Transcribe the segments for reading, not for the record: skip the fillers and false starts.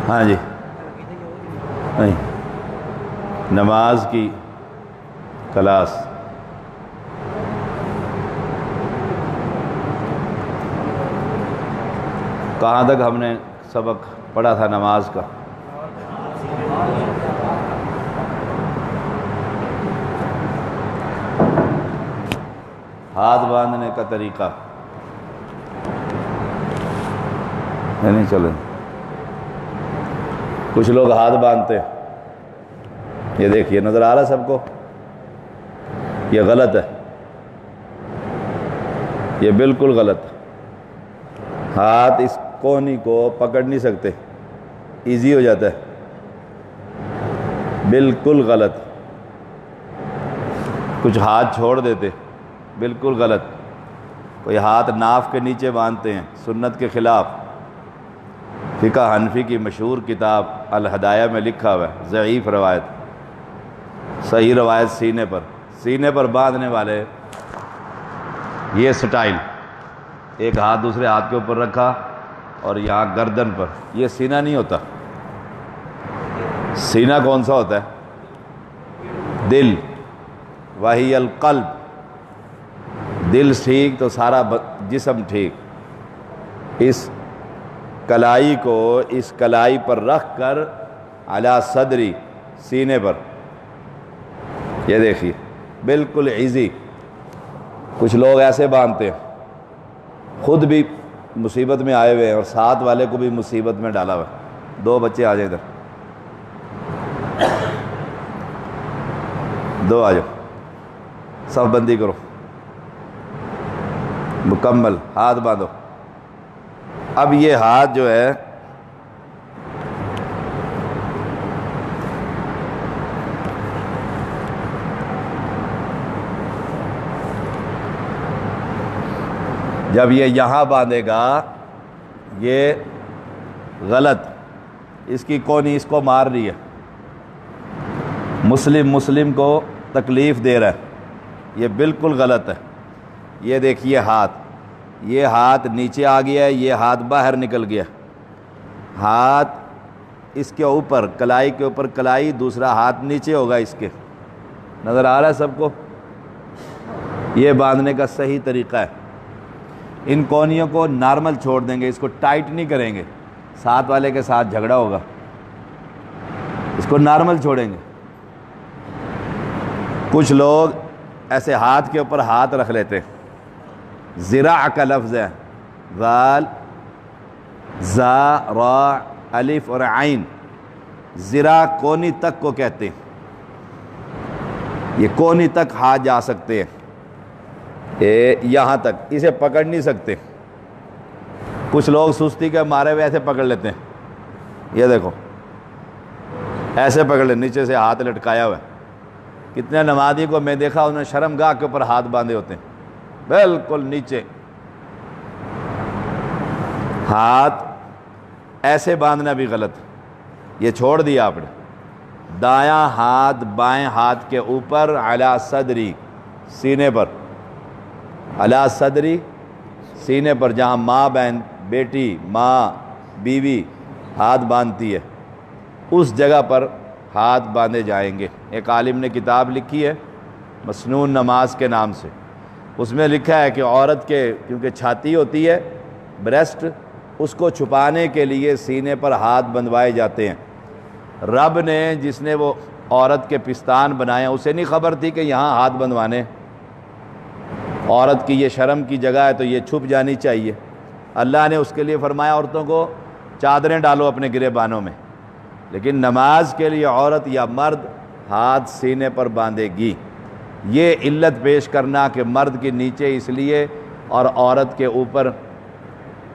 ہاں جی نہیں نماز کی کلاس کہاں تک ہم نے سبق پڑھا تھا نماز کا؟ ہاتھ باندھنے کا طریقہ نہیں چلے. کچھ لوگ ہاتھ باندھتے ہیں، یہ دیکھیے نظر آ رہا ہے سب کو، یہ غلط ہے، یہ بالکل غلط. ہاتھ اس کونی کو پکڑ نہیں سکتے، ایزی ہو جاتا ہے، بالکل غلط. کچھ ہاتھ چھوڑ دیتے، بالکل غلط. کوئی ہاتھ ناف کے نیچے باندھتے ہیں، سنت کے خلاف. فقہ حنفی کی مشہور کتاب الہدایہ میں لکھا ہوا ہے، ضعیف روایت، صحیح روایت سینے پر باندھنے والے یہ سٹائل، ایک ہاتھ دوسرے ہاتھ کے اوپر رکھا اور یہاں گردن پر، یہ سینہ نہیں ہوتا. سینہ کون سا ہوتا ہے؟ دل. وہی القلب. دل ٹھیک تو سارا جسم ٹھیک. اس کلائی کو اس کلائی پر رکھ کر علی صدری، سینے پر، یہ دیکھیے بالکل ایزی. کچھ لوگ ایسے باندھتے ہیں، خود بھی مصیبت میں آئے ہوئے ہیں اور ساتھ والے کو بھی مصیبت میں ڈالا ہوا ہے. 2 بچے آ جائیں ادھر، 2 آ جاؤ، صف بندی کرو، مکمل ہاتھ باندھو. اب یہ ہاتھ جو ہے جب یہ یہاں باندھے گا یہ غلط، اس کی کونی اس کو مار رہی ہے، مسلم کو تکلیف دے رہا ہے، یہ بالکل غلط ہے. یہ دیکھیے ہاتھ، یہ ہاتھ نیچے آ گیا ہے، یہ ہاتھ باہر نکل گیا. ہاتھ اس کے اوپر، کلائی کے اوپر کلائی، دوسرا ہاتھ نیچے ہوگا اس کے. نظر آ رہا ہے سب کو؟ یہ باندھنے کا صحیح طریقہ ہے. ان کونیوں کو نارمل چھوڑ دیں گے، اس کو ٹائٹ نہیں کریں گے، ساتھ والے کے ساتھ جھگڑا ہوگا. اس کو نارمل چھوڑیں گے. کچھ لوگ ایسے ہاتھ کے اوپر ہاتھ رکھ لیتے ہیں. ذراع کا لفظ ہے، ذال زا را الف اور عین. ذراع کونی تک کو کہتے ہیں، یہ کونی تک ہاتھ جا سکتے ہیں، یہاں تک. اسے پکڑ نہیں سکتے. کچھ لوگ سستی کے مارے ہوئے ایسے پکڑ لیتے ہیں، یہ دیکھو ایسے پکڑ لیں، نیچے سے ہاتھ لٹکایا ہوا ہے. کتنے نمازی کو میں دیکھا انہوں نے شرم گاہ کے اوپر ہاتھ باندھے ہوتے ہیں، بالکل نیچے. ہاتھ ایسے باندھنا بھی غلط، یہ چھوڑ دیا آپ نے. دایاں ہاتھ بائیں ہاتھ کے اوپر، علی صدری، سینے پر، علی صدری، سینے پر، جہاں ماں بہن، بیٹی، ماں، بیوی ہاتھ باندھتی ہے، اس جگہ پر ہاتھ باندھے جائیں گے. ایک عالم نے کتاب لکھی ہے مسنون نماز کے نام سے. اس میں لکھا ہے کہ عورت کے کیونکہ چھاتی ہوتی ہے، بریسٹ، اس کو چھپانے کے لیے سینے پر ہاتھ بندھوائے جاتے ہیں. رب نے جس نے وہ عورت کے پستان بنائے، اسے نہیں خبر تھی کہ یہاں ہاتھ بندھوانے. عورت کی یہ شرم کی جگہ ہے تو یہ چھپ جانی چاہیے. اللہ نے اس کے لیے فرمایا عورتوں کو چادریں ڈالو اپنے گریبانوں میں، لیکن نماز کے لیے عورت یا مرد ہاتھ سینے پر باندھے گی. یہ علت پیش کرنا کہ مرد کے نیچے اس لیے اور عورت کے اوپر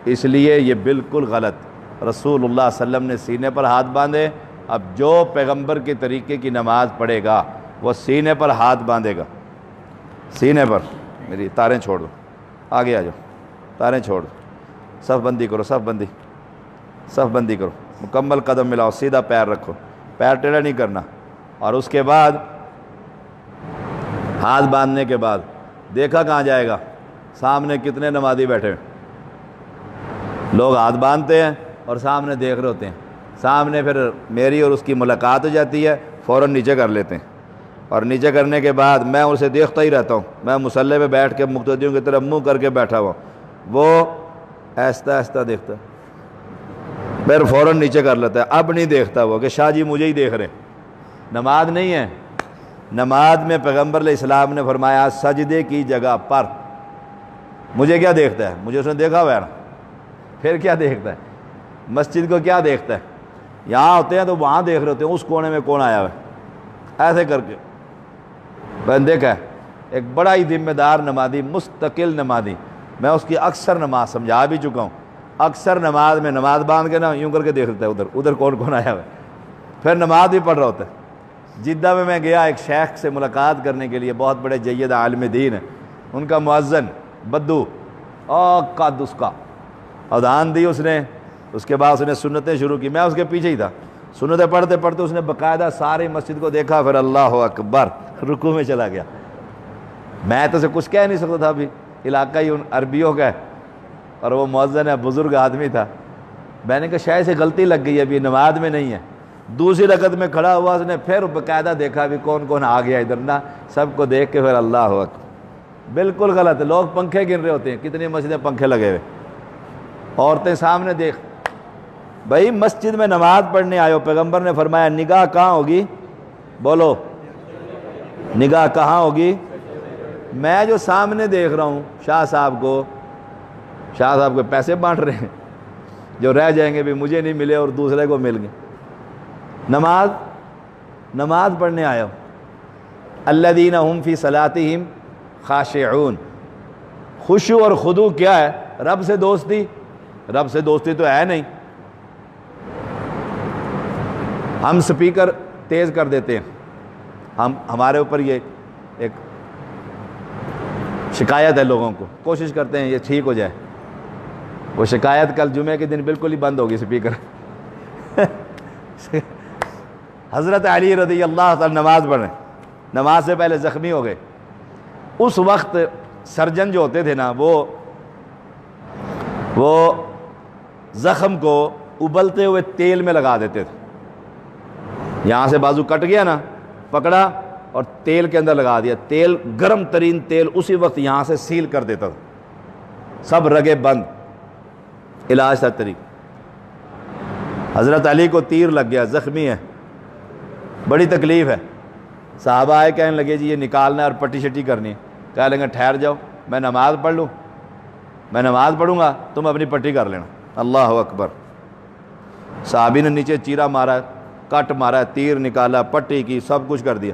اس لیے، یہ بالکل غلط. رسول اللہ صلی اللہ علیہ وسلم نے سینے پر ہاتھ باندھے. اب جو پیغمبر کے طریقے کی نماز پڑھے گا وہ سینے پر ہاتھ باندھے گا، سینے پر. میری تاریں چھوڑ دو، آگے آ جاؤ، تاریں چھوڑ دو، صف بندی کرو، صف بندی کرو، مکمل قدم ملاؤ، سیدھا پیر رکھو، پیر ٹیڑھا نہیں کرنا. اور اس کے بعد ہاتھ باندھنے کے بعد دیکھا کہاں جائے گا؟ سامنے کتنے نمازی بیٹھے ہیں، لوگ ہاتھ باندھتے ہیں اور سامنے دیکھ رہے ہوتے ہیں. سامنے پھر میری اور اس کی ملاقات ہو جاتی ہے، فوراً نیچے کر لیتے ہیں، اور نیچے کرنے کے بعد میں اسے دیکھتا ہی رہتا ہوں، میں مصلی پہ بیٹھ کے مقتدیوں کی طرف منہ کر کے بیٹھا ہوا، وہ آہستہ آہستہ دیکھتا ہے، پھر فوراً نیچے کر لیتا ہے، اب نہیں دیکھتا وہ کہ شاہ جی مجھے ہی دیکھ رہے ہیں۔ نماز نہیں ہے، نماز میں پیغمبر علیہ السلام نے فرمایا سجدے کی جگہ پر مجھے کیا دیکھتا ہے، مجھے اس نے دیکھا ہوا ہے نا، پھر کیا دیکھتا ہے، مسجد کو کیا دیکھتا ہے، یہاں ہوتے ہیں تو وہاں دیکھ رہے ہوتے ہیں اس کونے میں کون آیا ہوا ہے، ایسے کر کے میں نے دیکھا ہے۔ ایک بڑا ہی ذمہ دار نمازی، مستقل نمازی، میں اس کی اکثر نماز سمجھا بھی چکا ہوں، اکثر نماز میں نماز باندھ کے نا یوں کر کے دیکھ لیتا ہے ادھر کون کون آیا ہوا ہے، پھر نماز بھی پڑھ رہا ہوتا ہے۔ جدہ میں گیا ایک شیخ سے ملاقات کرنے کے لیے، بہت بڑے جید عالم دین ہیں، ان کا مؤذن بدو قد اس کا اذان دی اس نے، اس کے بعد اس نے سنتیں شروع کی، میں اس کے پیچھے ہی تھا، سنتیں پڑھتے پڑھتے اس نے باقاعدہ ساری مسجد کو دیکھا، پھر اللہ اکبر رکوع میں چلا گیا۔ میں تو اسے کچھ کہہ نہیں سکتا تھا، ابھی علاقہ ہی ان عربیوں کا ہے اور وہ مؤذن ہے، بزرگ آدمی تھا، میں نے کہا شاید سے غلطی لگ گئی ہے، ابھی نماز میں نہیں ہے۔ دوسری رکعت میں کھڑا ہوا، اس نے پھر باقاعدہ دیکھا بھی کون کون آ گیا ادھر، نہ سب کو دیکھ کے پھر اللہ اکبر۔ بالکل غلط ہے، لوگ پنکھے گن رہے ہوتے ہیں، کتنی مسجدیں پنکھے لگے ہوئے، عورتیں سامنے دیکھ۔ بھائی مسجد میں نماز پڑھنے آئے ہو، پیغمبر نے فرمایا نگاہ کہاں ہوگی، بولو نگاہ کہاں ہوگی؟ میں جو سامنے دیکھ رہا ہوں شاہ صاحب کو پیسے بانٹ رہے ہیں، جو رہ جائیں گے بھی مجھے نہیں ملے اور دوسرے کو مل گئے۔ نماز پڑھنے آئے ہو، الذین هم فی صلاتہم خاشعون۔ خشوع اور خضوع کیا ہے؟ رب سے دوستی تو ہے نہیں۔ ہم سپیکر تیز کر دیتے ہیں، ہمارے اوپر یہ ایک شکایت ہے، لوگوں کو کوشش کرتے ہیں یہ ٹھیک ہو جائے، وہ شکایت کل جمعے کے دن بالکل ہی بند ہوگی سپیکر۔ حضرت علی رضی اللہ تعالی نماز پڑھ رہے ہیں، نماز سے پہلے زخمی ہو گئے۔ اس وقت سرجن جو ہوتے تھے نا، وہ زخم کو ابلتے ہوئے تیل میں لگا دیتے تھے، یہاں سے بازو کٹ گیا نا، پکڑا اور تیل کے اندر لگا دیا، تیل گرم ترین تیل اسی وقت یہاں سے سیل کر دیتا تھا، سب رگیں بند، علاج تھا طریق۔ حضرت علی کو تیر لگ گیا، زخمی ہے، بڑی تکلیف ہے، صحابہ آئے کہنے لگے جی یہ نکالنا ہے اور پٹی شٹی کرنی ہے، کہہ لیں گے ٹھہر جاؤ میں نماز پڑھ لوں، میں نماز پڑھوں گا تم اپنی پٹی کر لینا۔ اللہ اکبر، صحابی نے نیچے چیرا مارا، کٹ مارا، تیر نکالا، پٹی کی، سب کچھ کر دیا،